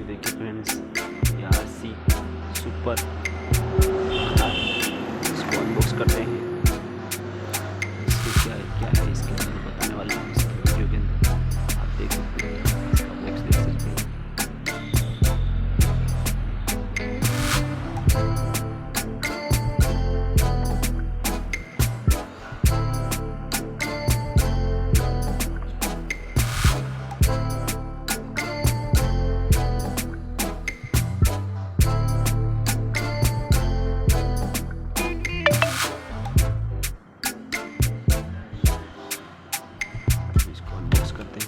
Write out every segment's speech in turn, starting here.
देखिए फ्रेंड्स, यहाँ सी सुपर इसको अनबॉक्स करते हैं। इसके क्या है इसके अंदर बताने वाला हूँ इसके वीडियो के अंदर। आप देख सकते हैं, इसका बॉक्स देख सकते हैं। इसको अनबॉक्स करते हैं।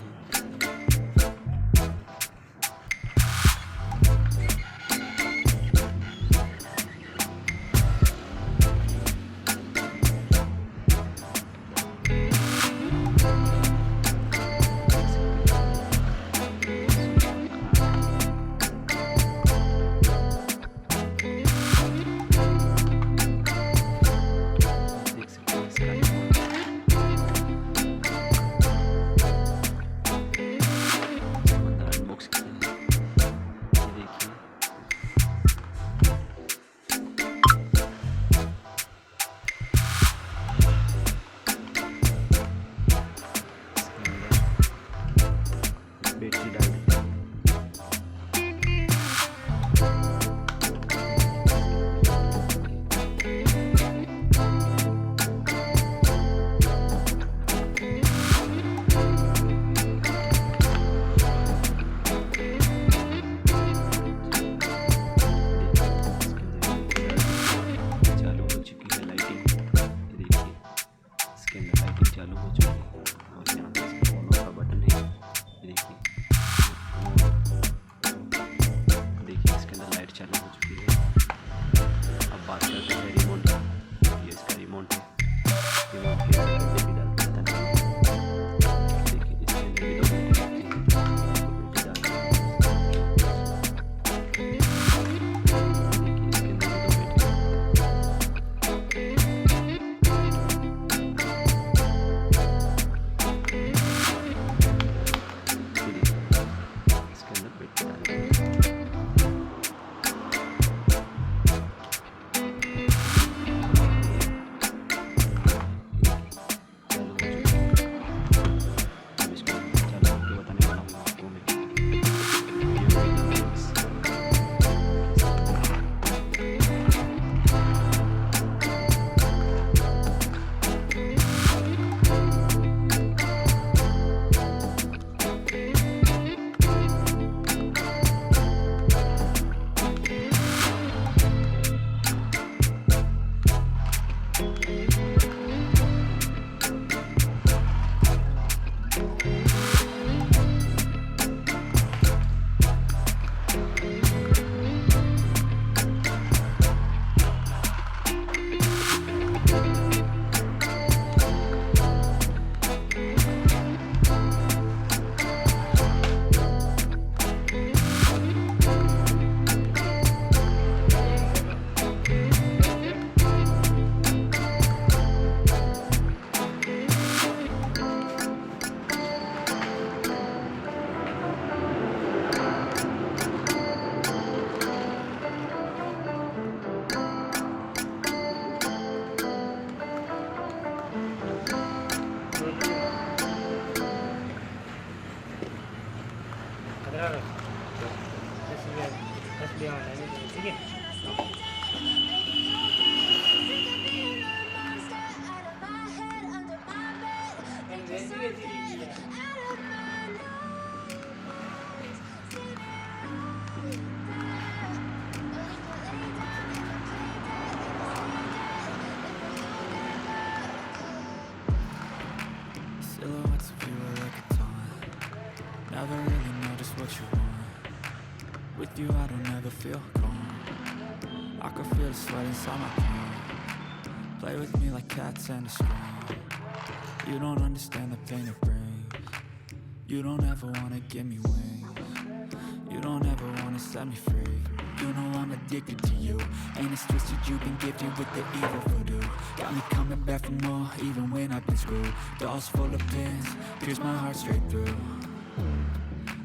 बैटरी डाल देते हैं। चालू हो चुकी है लाइटिंग, ये देखिए इसके अंदर लाइटिंग चालू हो चुकी है और यहाँ पे इसका ऑन ऑफ का बटन है। ये देखिए इसके अंदर लाइट चालू हो चुकी है। अब बात करते हैं रिमोट की। ये इसका रिमोट है। रिमोट के अंदर लाइट भी डालते हैं। देखिए इसके अंदर भी दो बैटरी डालते हैं। देखिए इसके अंदर भी दो बैटरी। इसके अंदर बैटरी डालते हैं। ठीक है। Silhouettes of you are like a taunt. Never really know just what you want. With you I don't ever feel calm. I can feel the sweat inside my palm. Play with me like cats and a string. You don't understand the pain it brings. You don't ever wanna give me wings. You don't ever wanna set me free. You know I'm addicted to you, and it's twisted, you've been gifted with the evil voodoo. Got me coming back for more, even when I've been screwed. Dolls full of pins, pierce my heart straight through.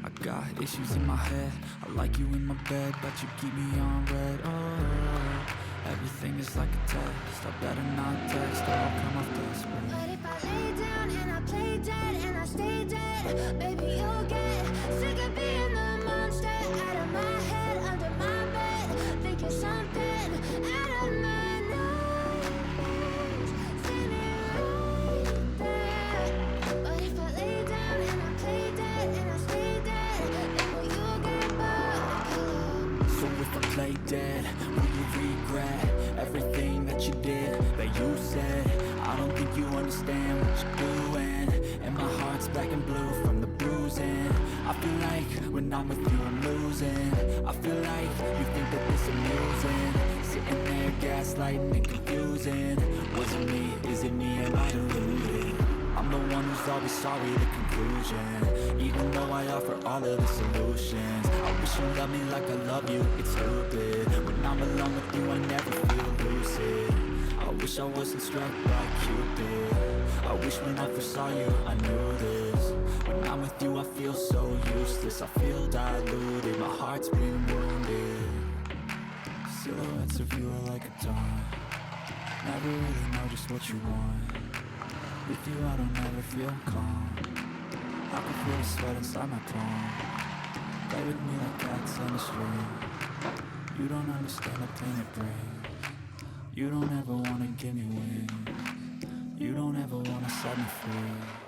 I Got issues in my head, I like you in my bed, but you keep me on red. Oh, everything is like a test, I better not text or I'll come off desperate. But if I lay down and I play dead and I stay dead, baby, you'll get sick of being the monster out of my head, under my bed, thinking something out of my nose, standing right there. But if I lay down and I play dead and I stay dead, then will you get bored? So if I play dead, will you regret everything that you did, that you said? I don't think you understand what you're doing, and my heart's black and blue from the bruising. I feel like when I'm with you I'm losing. I feel like you think that this amusing, sitting there gaslighting and confusing. Was it me? Is it me? Am I deluded? I'm the one who's always sorry, the conclusion, even though I offer all of the solutions. I wish you loved me like I love you, it's stupid. When I'm alone with you I never feel lucid. I wish I wasn't struck by Cupid. I wish when I first saw you I knew this. When I'm with you I feel so useless, I feel diluted, my heart's been wounded. Silhouettes of you are like a dawn, never really know just what you want. With you I don't ever feel calm, I can feel the sweat inside my palm. Play with me like cats on a string. You don't understand the pain it brings. You don't ever wanna give me wings. You don't ever wanna set me free.